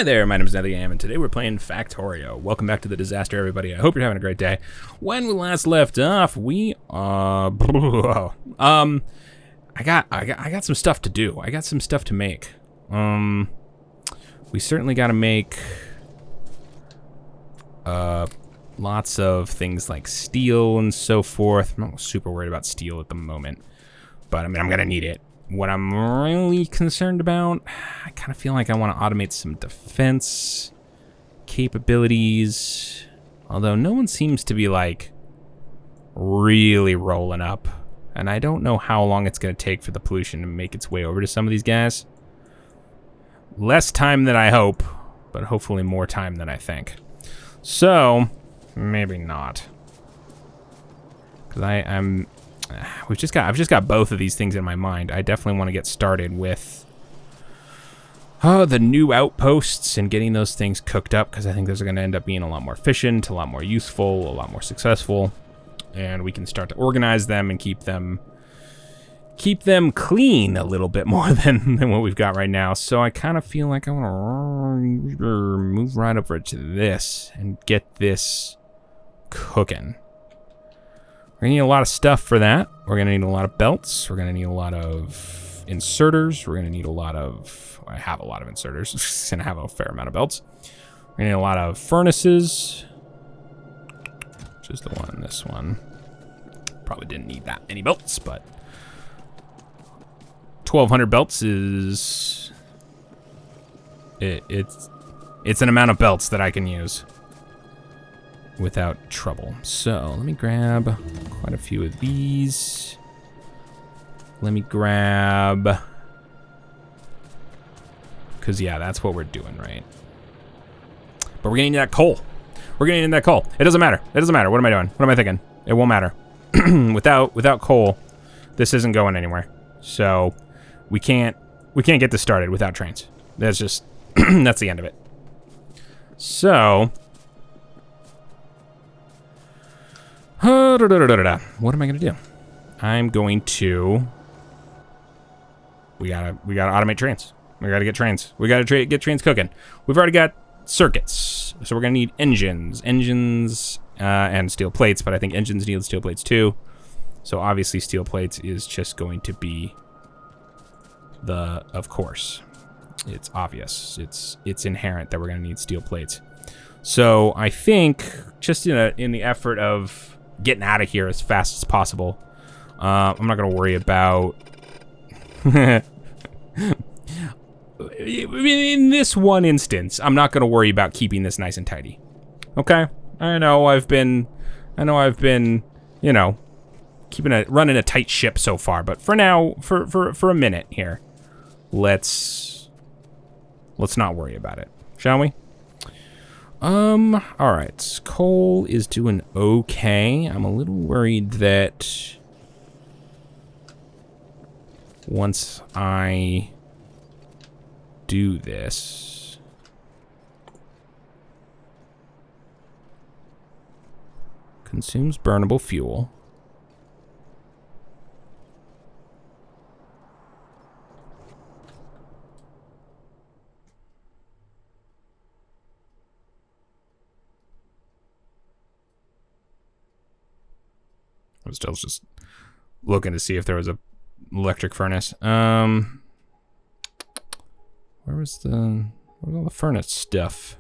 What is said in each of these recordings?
Hi there, my name is Nethergam, and today we're playing Factorio. Welcome back to the disaster, everybody. I hope you're having a great day. When we last left off, we I got some stuff to do. I got some stuff to make. We certainly got to make lots of things like steel and so forth. I'm not super worried about steel at the moment, but I mean, I'm gonna need it. What I'm really concerned about, I kind of feel like I want to automate some defense capabilities. Although no one seems to be like really rolling up. And I don't know how long it's going to take for the pollution to make its way over to some of these guys. Less time than I hope, but hopefully more time than I think. So, maybe not. Because I've just got both of these things in my mind. I definitely want to get started with the new outposts and getting those things cooked up, because I think those are going to end up being a lot more efficient, a lot more useful, a lot more successful, and we can start to organize them and keep them clean a little bit more than what we've got right now. So I kind of feel like I want to move right over to this and get this cooking. We're gonna need a lot of stuff for that. We're gonna need a lot of belts. We're gonna need a lot of inserters. We're gonna need a lot of, I have a lot of inserters. And I have a fair amount of belts. We're gonna need a lot of furnaces. Which is the one, this one. Probably didn't need that many belts, but 1,200 belts is, it's an amount of belts that I can use without trouble. So let me grab quite a few of these. Let me grab, because yeah, that's what we're doing, right? But we're gonna need that coal. We're gonna need that coal. It doesn't matter. It doesn't matter. What am I doing? What am I thinking? It won't matter. without coal, this isn't going anywhere. So we can't get this started without trains. That's just that's the end of it. So what am I gonna do? I'm going to. We gotta automate trains. We gotta get trains. We gotta get trains cooking. We've already got circuits, so we're gonna need engines, and steel plates. But I think engines need steel plates too. So obviously, steel plates is just going to be of course, it's obvious. It's inherent that we're gonna need steel plates. So I think just in the effort of getting out of here as fast as possible. I'm not gonna worry about in this one instance, I'm not gonna worry about keeping this nice and tidy. Okay? I know I've been, you know, running a tight ship so far, but for now, for a minute here, let's not worry about it, shall we? All right. Coal is doing okay. I'm a little worried that once I do this, consumes burnable fuel. I was still just looking to see if there was a electric furnace. Where was all the furnace stuff?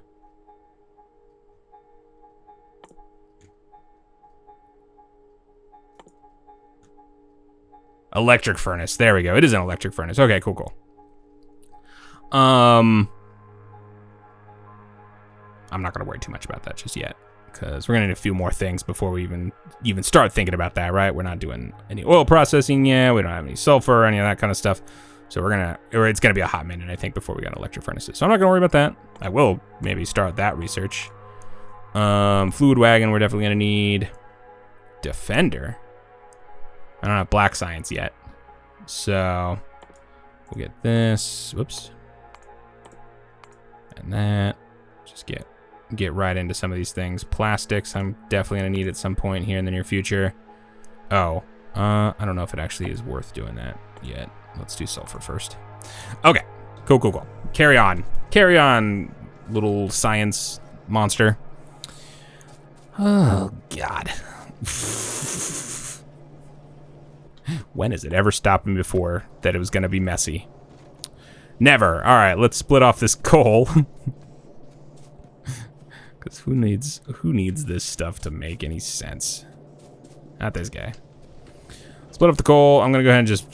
Electric furnace. There we go. It is an electric furnace. Okay, cool. I'm not gonna worry too much about that just yet, because we're gonna need a few more things before we even start thinking about that, right? We're not doing any oil processing yet. We don't have any sulfur or any of that kind of stuff. So it's gonna be a hot minute, I think, before we got electric furnaces. So I'm not gonna worry about that. I will maybe start that research. Fluid wagon, we're definitely gonna need. Defender. I don't have black science yet. So we'll get this. Whoops. And that. Just get right into some of these things. Plastics, I'm definitely gonna need at some point here in the near future. Oh, I don't know if it actually is worth doing that yet. Let's do sulfur first. Okay, cool. Carry on little science monster. Oh, God. When has it ever stopped me before that it was going to be messy? Never. All right, let's split off this coal. Because who needs this stuff to make any sense? Not this guy. Split up the coal. I'm going to go ahead and just...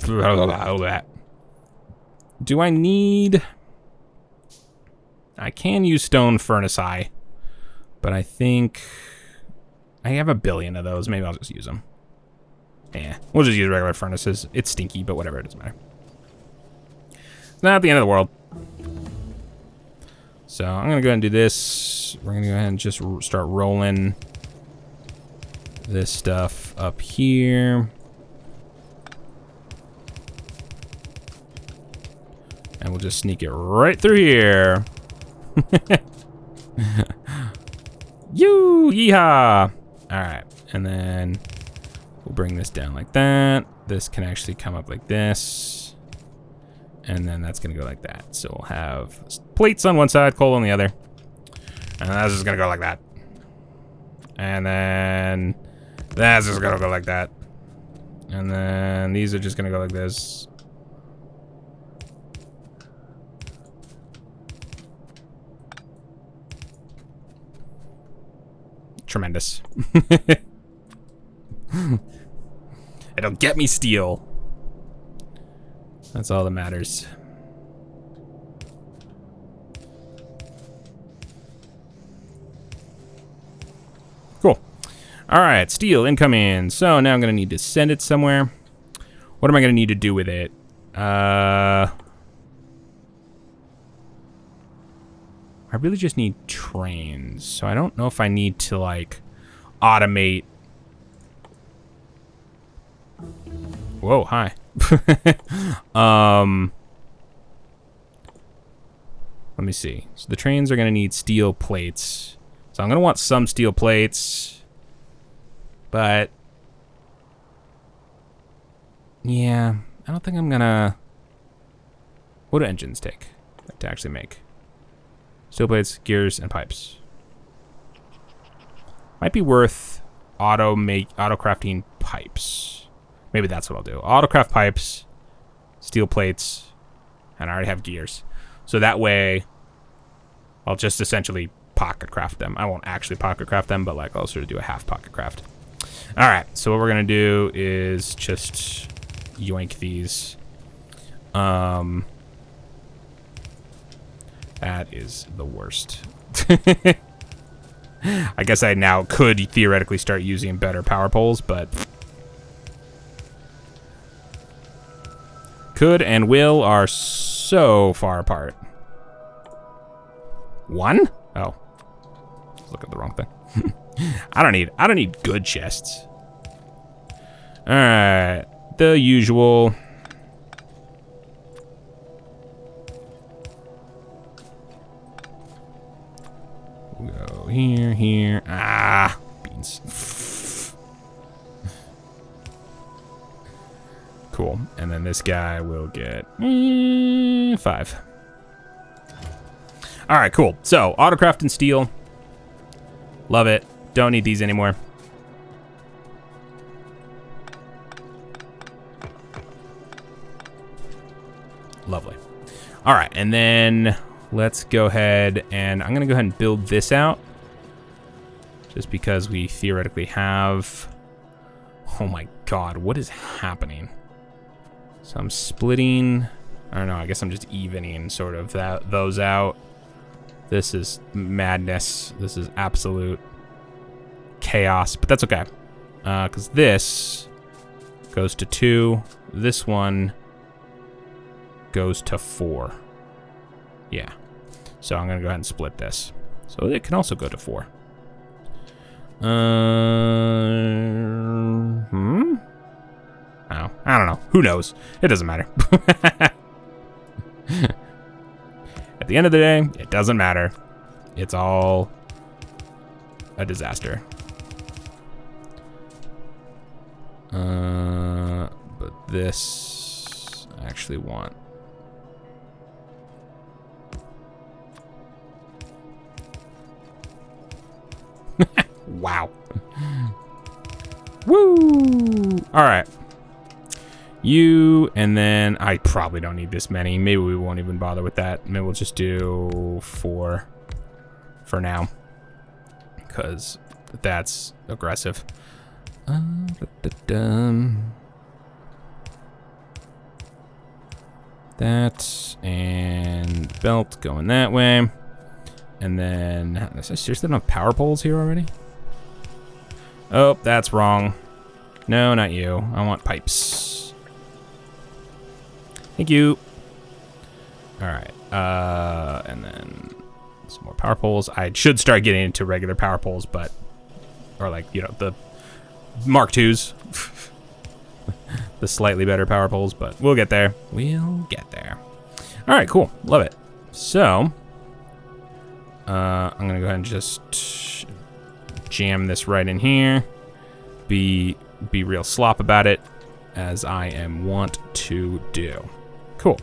Do I need... I can use stone furnace eye, but I think I have 1 billion of those. Maybe I'll just use them. Yeah, we'll just use regular furnaces. It's stinky, but whatever, it doesn't matter. It's not the end of the world. So I'm gonna go ahead and do this. We're gonna go ahead and just start rolling this stuff up here. And we'll just sneak it right through here. Yeehaw! Alright, and then we'll bring this down like that. This can actually come up like this. And then that's gonna go like that. So we'll have plates on one side, coal on the other. And that's just gonna go like that. And then that's just gonna go like that. And then these are just gonna go like this. Tremendous. It'll get me steel. That's all that matters. Cool. All right, steel incoming. So now I'm gonna need to send it somewhere. What am I gonna need to do with it? I really just need trains. So I don't know if I need to like automate. Whoa, hi. Let me see. So the trains are gonna need steel plates. So I'm gonna want some steel plates, but yeah, I don't think I'm gonna. What do engines take to actually make? Steel plates, gears, and pipes. Might be worth auto crafting pipes. Maybe that's what I'll do. Auto craft pipes, steel plates, and I already have gears. So that way, I'll just essentially pocket craft them. I won't actually pocket craft them, but like I'll sort of do a half pocket craft. All right. So what we're gonna do is just yoink these. That is the worst. I guess I now could theoretically start using better power poles, but could and will are so far apart. One? Oh, look at the wrong thing. I don't need good chests. All right, the usual. Go here, here. Ah, beans. Cool. And then this guy will get 5. All right, cool. So, autocraft and steel. Love it. Don't need these anymore. Lovely. All right, and then let's go ahead and I'm gonna go ahead and build this out just because we theoretically have, oh my God, what is happening? So I'm splitting, I don't know, I guess I'm just evening sort of those out. This is madness. This is absolute chaos, but that's okay. Because this goes to 2, this one goes to 4. Yeah. So I'm gonna go ahead and split this. So it can also go to 4. Oh, I don't know. Who knows? It doesn't matter. At the end of the day, it doesn't matter. It's all a disaster. But this I actually want. Wow. Woo! All right. You, and then I probably don't need this many. Maybe we won't even bother with that. Maybe we'll just do 4 for now, because that's aggressive. That and belt going that way. And then, I seriously don't have power poles here already? Oh, that's wrong. No, not you. I want pipes. Thank you. All right. And then some more power poles. I should start getting into regular power poles, but, or like, you know, the Mark IIs. The slightly better power poles, but we'll get there. We'll get there. All right, cool. Love it. So, I'm gonna go ahead and just jam this right in here. Be real slop about it, as I am wont to do. Cool.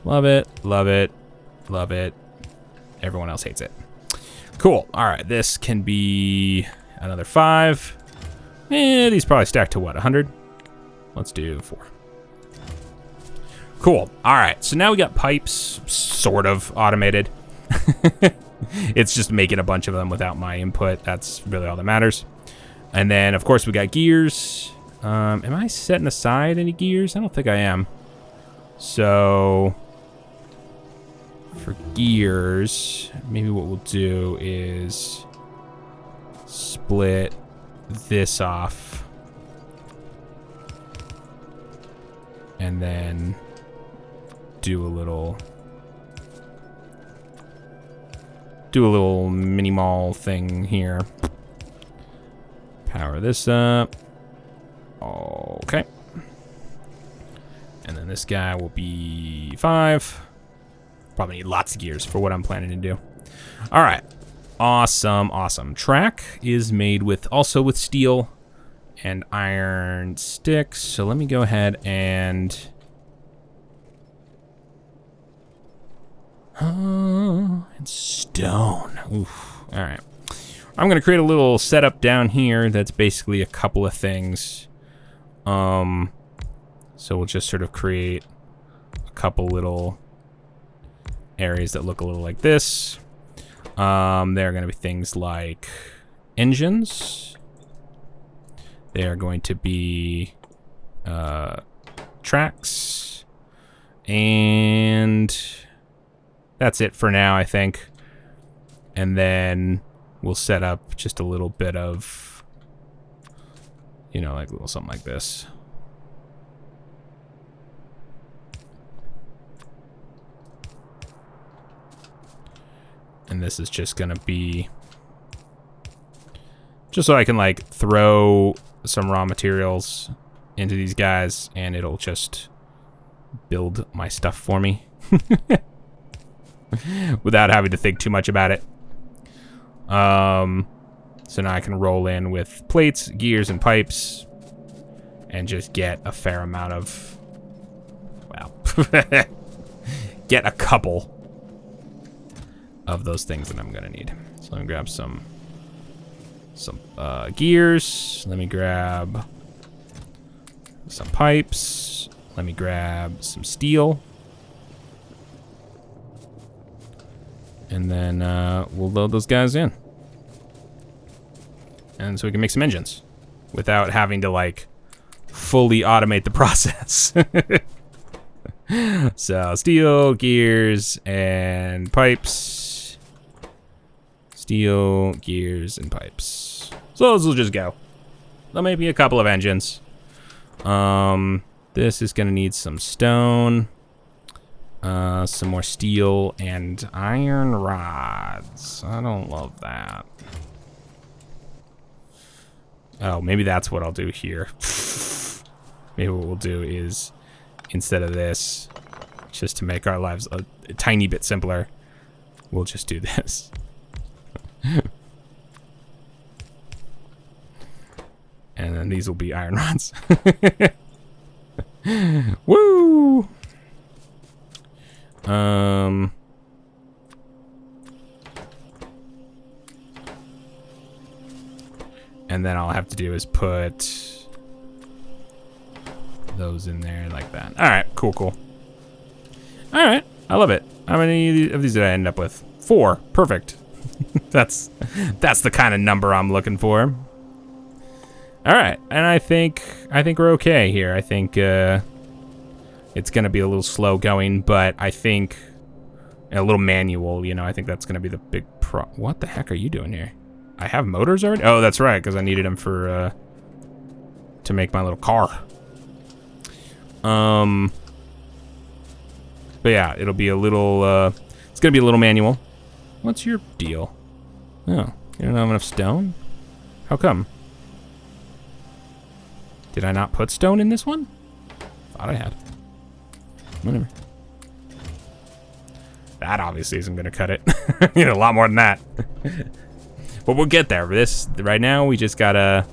Love it, love it, love it. Everyone else hates it. Cool. All right, this can be another 5. These probably stack to what, 100? Let's do 4. Cool. All right, so now we got pipes sort of automated. It's just making a bunch of them without my input. That's really all that matters. And then, of course, we got gears. Am I setting aside any gears? I don't think I am. So, for gears, maybe what we'll do is split this off. And then do a little mini mall thing here. Power this up. Okay. And then this guy will be 5. Probably need lots of gears for what I'm planning to do. All right. Awesome, awesome. Track is made also with steel and iron sticks. So let me go ahead and stone. Oof. All right. I'm gonna create a little setup down here that's basically a couple of things. So we'll just sort of create a couple little areas that look a little like this. There are gonna be things like engines. They are going to be tracks, and that's it for now, I think. And then we'll set up just a little bit of, you know, like a little something like this. And this is just gonna be just so I can like throw some raw materials into these guys and it'll just build my stuff for me without having to think too much about it. So now I can roll in with plates, gears, and pipes and just get a fair amount of, well, get a couple of those things that I'm gonna need. So let me grab some gears. Let me grab some pipes. Let me grab some steel. And then we'll load those guys in. And so we can make some engines without having to like fully automate the process. So steel, gears, and pipes. Steel, gears, and pipes. So those will just go. There'll maybe be a couple of engines. This is gonna need some stone, some more steel, and iron rods. I don't love that. Oh, maybe that's what I'll do here. Maybe what we'll do is, instead of this, just to make our lives a tiny bit simpler, we'll just do this. And then these will be iron rods. Woo! And then all I have to do is put those in there like that. All right, cool, cool. All right, I love it. How many of these did I end up with? 4, perfect. That's the kind of number I'm looking for. All right, and I think we're okay here. I think it's gonna be a little slow going, but I think a little manual. You know, I think that's gonna be the big pro. What the heck are you doing here? I have motors already. Oh, that's right, because I needed them for to make my little car. But yeah, it'll be a little. It's gonna be a little manual. What's your deal? Oh, you don't have enough stone? How come? Did I not put stone in this one? Thought I had. Whatever. That obviously isn't gonna cut it. You know, a lot more than that. But we'll get there. This right now, we just gotta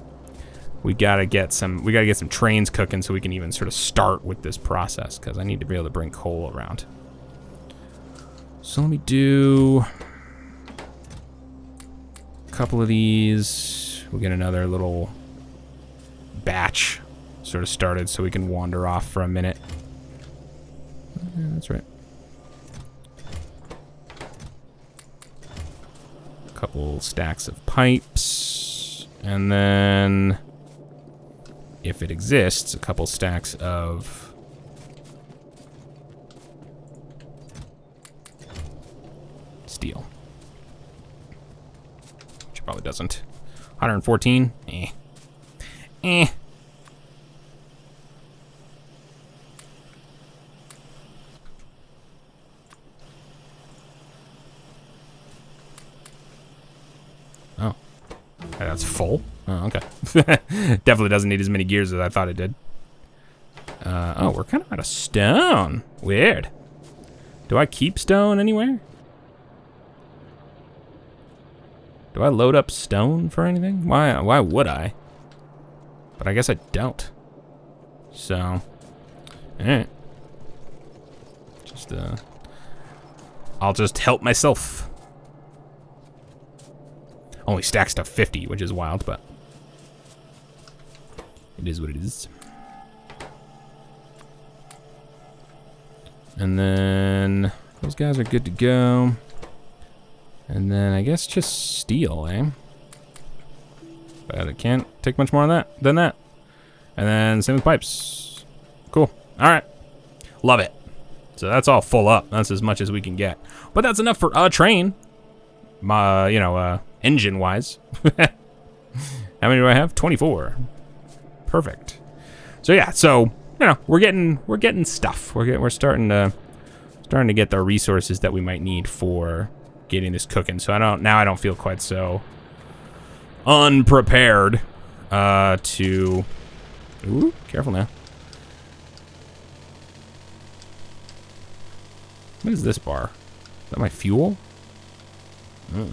get some trains cooking so we can even sort of start with this process, because I need to be able to bring coal around. So let me do a couple of these. We'll get another little batch sort of started so we can wander off for a minute. Yeah, that's right. A couple stacks of pipes, and then if it exists, a couple stacks of steel. Which probably doesn't. 114? Eh. Eh. Oh. That's full? Oh, okay. Definitely doesn't need as many gears as I thought it did. Oh, we're kind of out of stone. Weird. Do I keep stone anywhere? Do I load up stone for anything? Why would I? But I guess I don't. So, alright. I'll just help myself. Only stacks to 50, which is wild, but it is what it is. And then those guys are good to go. And then I guess just steel, eh? But it can't take much more than that. And then same with pipes. Cool. All right. Love it. So that's all full up. That's as much as we can get. But that's enough for a train. Engine-wise. How many do I have? 24. Perfect. So yeah. So we're getting stuff. We're starting to get the resources that we might need for getting this cooking. So I don't feel quite so unprepared to. Ooh, careful now. What is this bar? Is that my fuel? I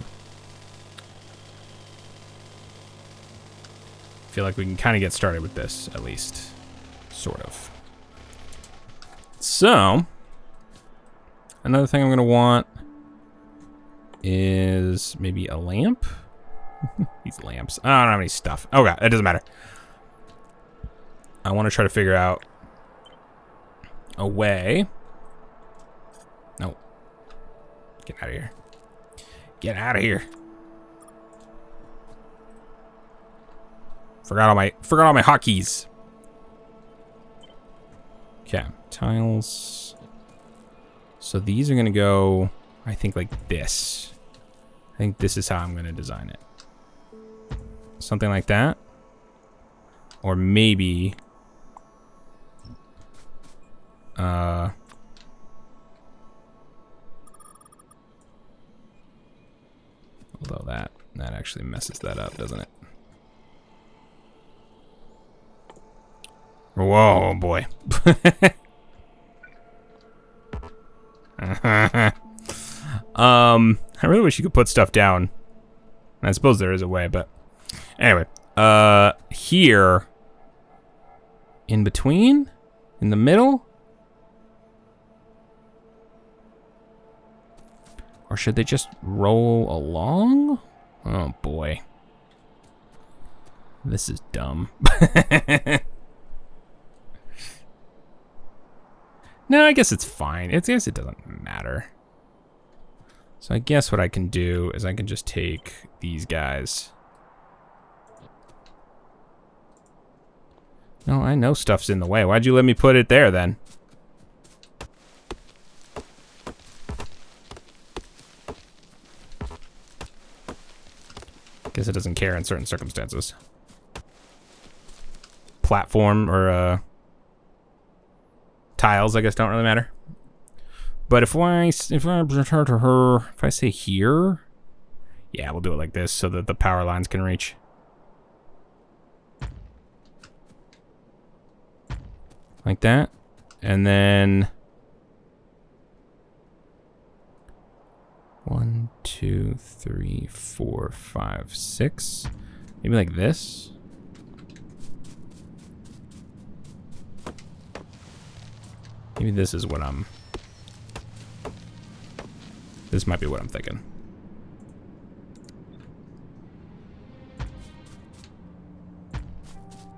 feel like we can kind of get started with this, at least. Sort of. So, another thing I'm going to want is maybe a lamp. These lamps. I don't have any stuff. Oh, God, it doesn't matter. I want to try to figure out a way. No. Get out of here. Get out of here. Forgot all my hotkeys. Okay, tiles. So these are gonna go, I think, like this. I think this is how I'm gonna design it. Something like that. Or maybe although that actually messes that up, doesn't it? Whoa, boy. I really wish you could put stuff down. I suppose there is a way, but anyway, here in between, in the middle, or should they just roll along? Oh boy. This is dumb. No, I guess it's fine. I guess it doesn't matter. So I guess what I can do is I can just take these guys. No, I know stuff's in the way. Why'd you let me put it there then? Guess it doesn't care in certain circumstances. Platform or tiles, I guess, don't really matter. But if I say here, yeah, we'll do it like this so that the power lines can reach. Like that. And then 1, 2, 3, 4, 5, 6. Maybe like this. Maybe this is what I'm... This might be what I'm thinking.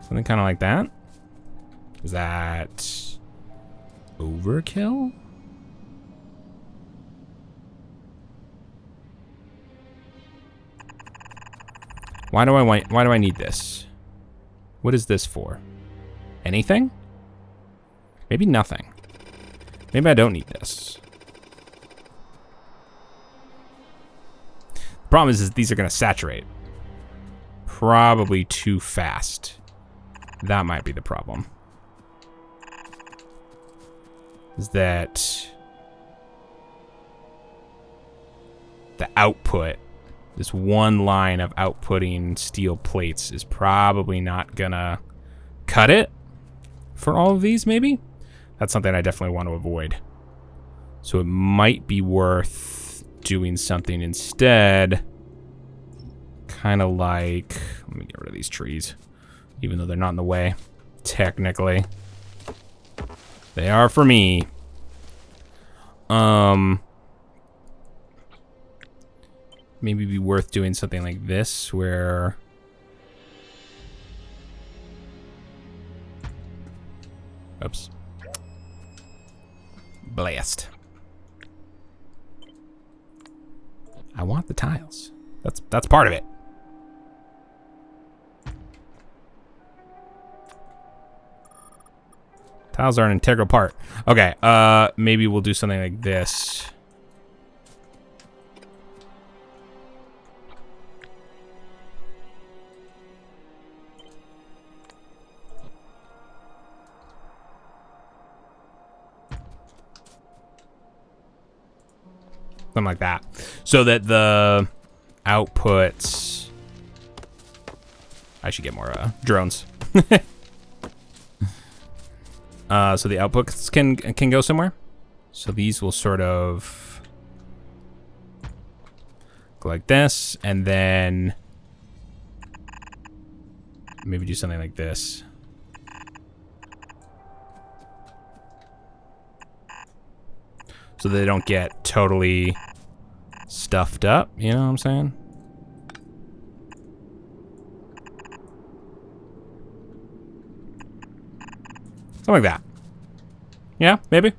Something kind of like that. Is that overkill? Why do I need this? What is this for? Anything? Maybe nothing. Maybe I don't need this. The problem is these are gonna saturate. Probably too fast. That might be the problem. Is that the output, this one line of outputting steel plates is probably not gonna cut it for all of these, maybe? That's something I definitely want to avoid. So it might be worth doing something instead. Kind of like, let me get rid of these trees, even though they're not in the way, technically. They are for me. Maybe be worth doing something like this, where... Oops. Blast. I want the tiles. That's part of it. Tiles are an integral part. Okay, maybe we'll do something like this. Something like that. So that the outputs... I should get more drones. So the outputs can go somewhere. So these will sort of go like this, and then maybe do something like this. So they don't get totally stuffed up, you know what I'm saying? Something like that. Yeah, maybe.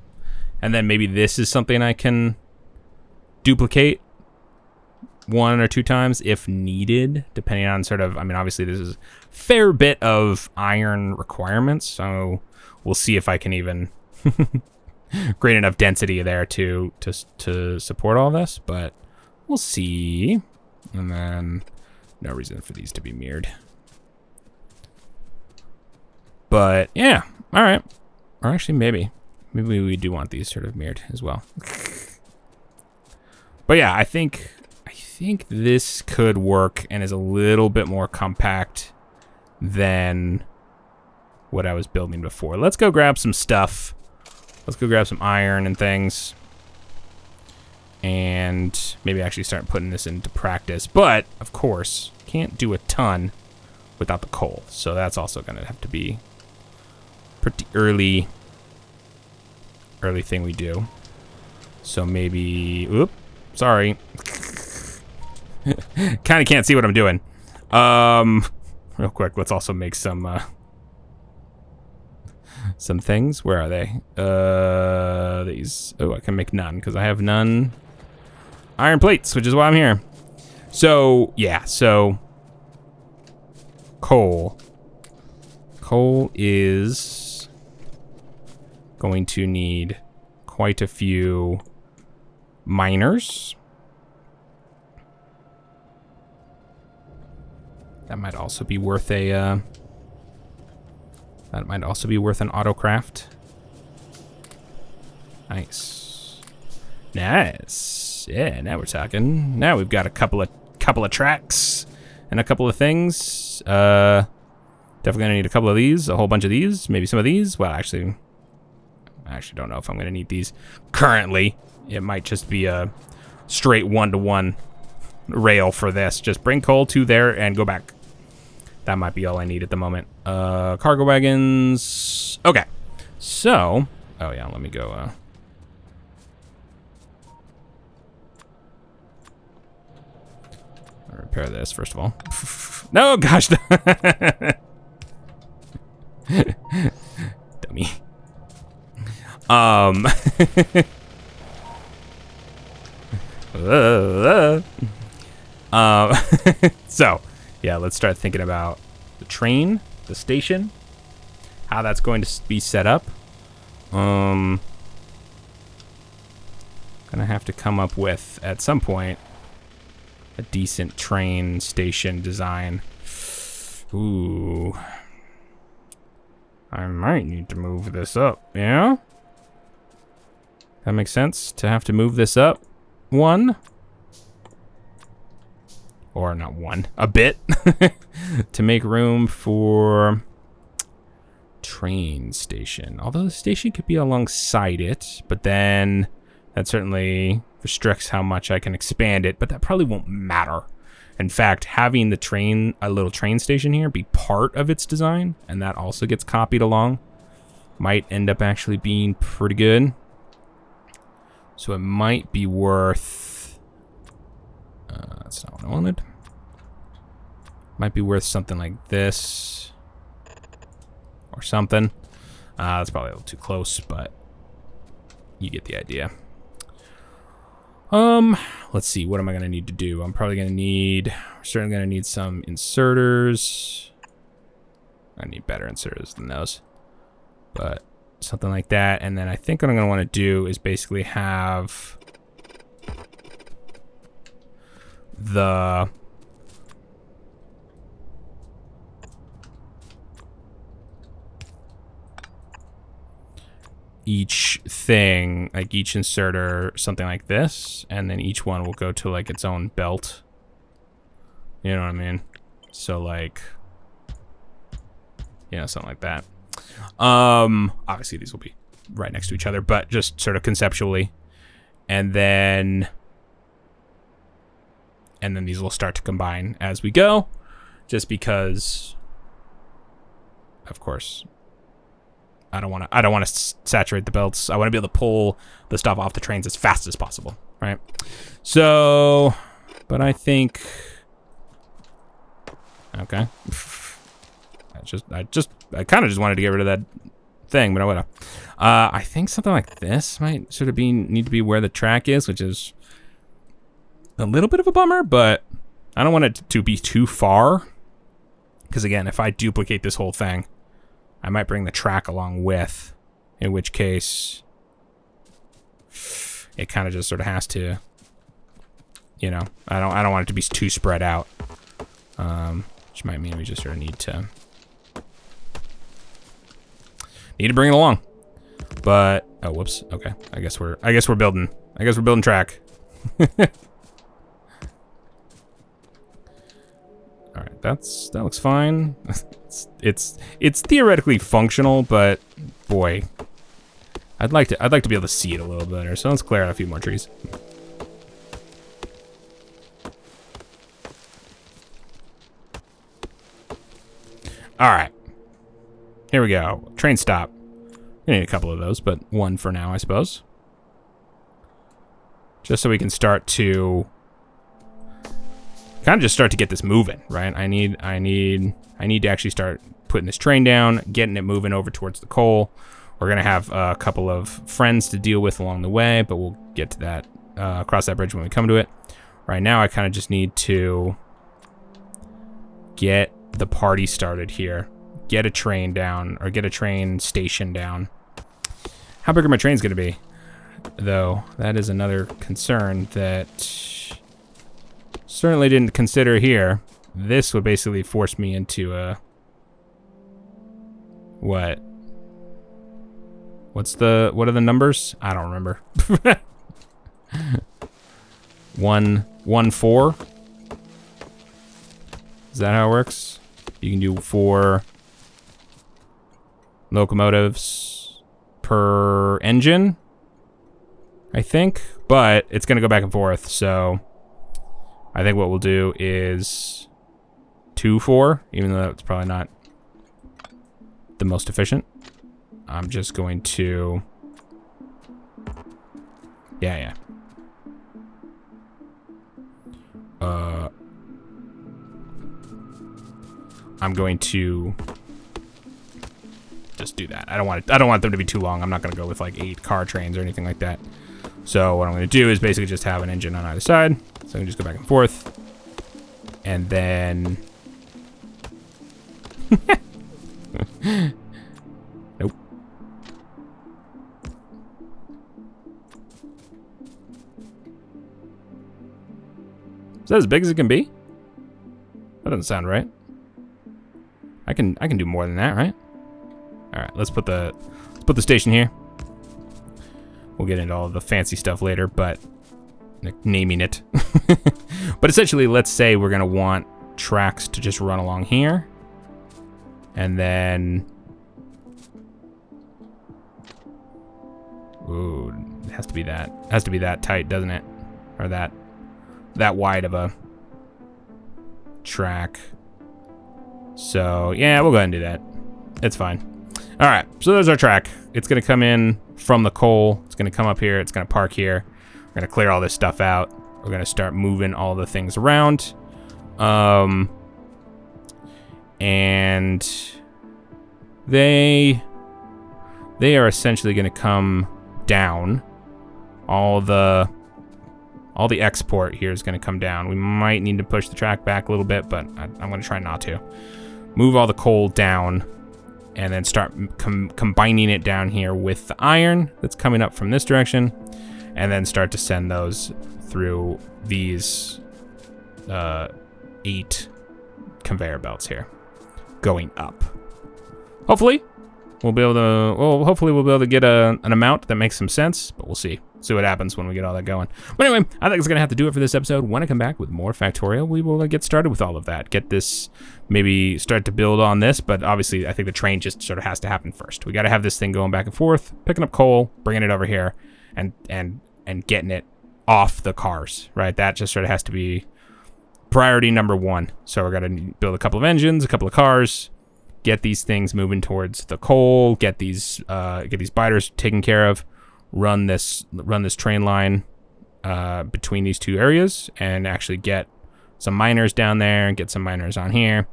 And then maybe this is something I can duplicate 1 or 2 times if needed, depending on sort of, I mean, obviously this is a fair bit of iron requirements, so we'll see if I can even create enough density there to support all this, but we'll see. And then no reason for these to be mirrored. But yeah, all right. Or actually, maybe we do want these sort of mirrored as well. But yeah, I think this could work and is a little bit more compact than what I was building before. Let's go grab some stuff. Let's go grab some iron and things. And maybe actually start putting this into practice. But, of course, can't do a ton without the coal. So that's also going to have to be pretty early thing we do. So maybe... Oop. Sorry. Kind of can't see what I'm doing. real quick, let's also make some things. Where are they? These. Oh, I can make none because I have none iron plates, which is why I'm here. So, yeah, so coal. Coal is going to need quite a few miners. That might also be worth a that might also be worth an autocraft. Nice. Nice. Yeah, now we're talking. Now we've got a couple of tracks and a couple of things. Definitely gonna need a couple of these, a whole bunch of these, maybe some of these. Well, actually, I actually don't know if I'm gonna need these currently. It might just be a straight one-to-one rail for this. Just bring coal to there and go back. That might be all I need at the moment. Cargo wagons. Okay. So, oh yeah, let me go. I'll repair this first of all. No, gosh. Dummy. So, yeah, let's start thinking about the train, the station, how that's going to be set up. Gonna have to come up with, at some point, a decent train station design. Ooh. I might need to move this up, yeah? That makes sense, to have to move this up one. Or not one, a bit. To make room for train station. Although the station could be alongside it, but then that certainly restricts how much I can expand it, but that probably won't matter. In fact, having the train, a little train station here, be part of its design, and that also gets copied along, might end up actually being pretty good. So it might be worth... that's not what I wanted. Might be worth something like this. Or something. That's probably a little too close, but you get the idea. Let's see, what am I gonna need to do? I'm probably gonna need, certainly gonna need some inserters. I need better inserters than those. But something like that, and then I think what I'm gonna wanna do is basically have the each thing, like each inserter, something like this, and then each one will go to like its own belt. You know what I mean? So like, you know, something like that. Obviously these will be right next to each other, but just sort of conceptually. And then these will start to combine as we go, just because, of course, I don't want to saturate the belts. I want to be able to pull the stuff off the trains as fast as possible, right? So, but I think, okay. I kind of just wanted to get rid of that thing, but I would have. I think something like this might sort of need to be where the track is, which is a little bit of a bummer, but I don't want it to be too far. Because again, if I duplicate this whole thing, I might bring the track along with, in which case it kind of just sort of has to, you know, I don't want it to be too spread out. Which might mean we just sort of need to bring it along. But oh, whoops. Okay. I guess we're building track. All right, that looks fine. it's theoretically functional, but boy, I'd like to be able to see it a little better. So let's clear out a few more trees. All right, here we go. Train stop. We need a couple of those, but one for now, I suppose. Just so we can start to kind of just start to get this moving, right? I need to actually start putting this train down, getting it moving over towards the coal. We're gonna have a couple of friends to deal with along the way, but we'll get to that, cross that bridge when we come to it. Right now, I kind of just need to get the party started here. Get a train down, or get a train station down. How big are my trains gonna be? Though, that is another concern that certainly didn't consider here. This would basically force me into a... What? What are the numbers? I don't remember. 4. Is that how it works? You can do 4 locomotives per engine, I think, but it's gonna go back and forth, so I think what we'll do is 2-4, even though that's probably not the most efficient. I'm just going to... Yeah. I'm going to just do that. I don't want them to be too long. I'm not gonna go with like 8 car trains or anything like that. So what I'm gonna do is basically just have an engine on either side. So I can just go back and forth. And then... Nope. Is that as big as it can be? That doesn't sound right. I can do more than that, right? All right, let's put the station here. We'll get into all the fancy stuff later, but like naming it. But essentially, let's say we're gonna want tracks to just run along here, and then, ooh, it has to be that. It has to be that tight, doesn't it? Or that wide of a track. So yeah, we'll go ahead and do that. It's fine. All right, so there's our track. It's gonna come in from the coal. It's gonna come up here. It's gonna park here. We're gonna clear all this stuff out. We're gonna start moving all the things around. And they are essentially gonna come down. All the export here is gonna come down. We might need to push the track back a little bit, but I'm gonna try not to. Move all the coal down, and then start combining it down here with the iron that's coming up from this direction, and then start to send those through these 8 conveyor belts here, going up. Hopefully, we'll be able to get an amount that makes some sense, but we'll see. See what happens when we get all that going. But anyway, I think it's gonna have to do it for this episode. When I come back with more Factorio, we will get started with all of that. Get this, maybe start to build on this, but obviously I think the train just sort of has to happen first. We gotta have this thing going back and forth, picking up coal, bringing it over here, and getting it off the cars, right? That just sort of has to be priority number 1. So we're gonna build a couple of engines, a couple of cars, get these things moving towards the coal, get these biters taken care of. Run this train line between these 2 areas, and actually get some miners down there and get some miners on here.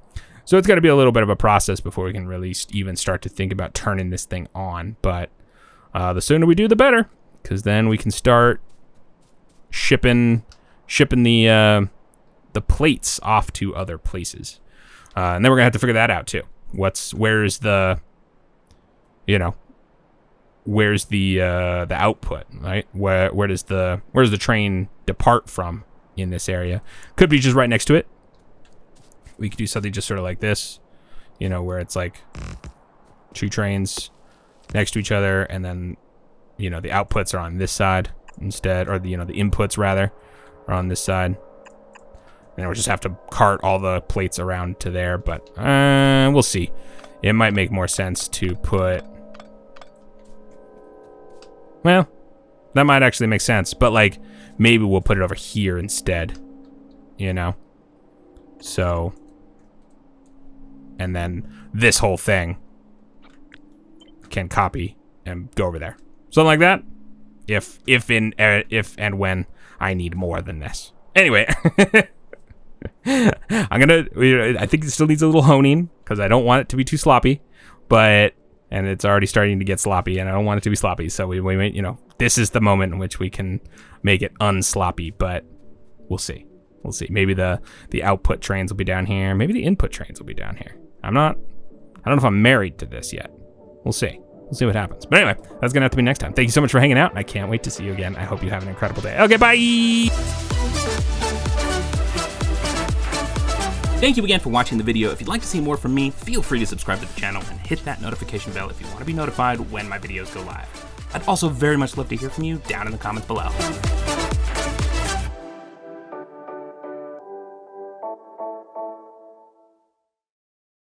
So it's got to be a little bit of a process before we can really even start to think about turning this thing on. But the sooner we do, the better, because then we can start shipping the plates off to other places, and then we're gonna have to figure that out too. Where's the output, right? Where does the train depart from in this area? Could be just right next to it. We could do something just sort of like this, where it's like 2 trains next to each other, and then the outputs are on this side instead, or the inputs rather are on this side. And we'll just have to cart all the plates around to there, but we'll see. It might make more sense to put... Well, that might actually make sense, but like maybe we'll put it over here instead, So, and then this whole thing can copy and go over there. Something like that. If and when I need more than this. Anyway, I think it still needs a little honing because I don't want it to be too sloppy, and it's already starting to get sloppy, and I don't want it to be sloppy. So we this is the moment in which we can make it unsloppy, but we'll see. We'll see. Maybe the output trains will be down here. Maybe the input trains will be down here. I don't know if I'm married to this yet. We'll see. We'll see what happens. But anyway, that's going to have to be next time. Thank you so much for hanging out, and I can't wait to see you again. I hope you have an incredible day. Okay, bye! Thank you again for watching the video. If you'd like to see more from me, feel free to subscribe to the channel and hit that notification bell if you want to be notified when my videos go live. I'd also very much love to hear from you down in the comments below.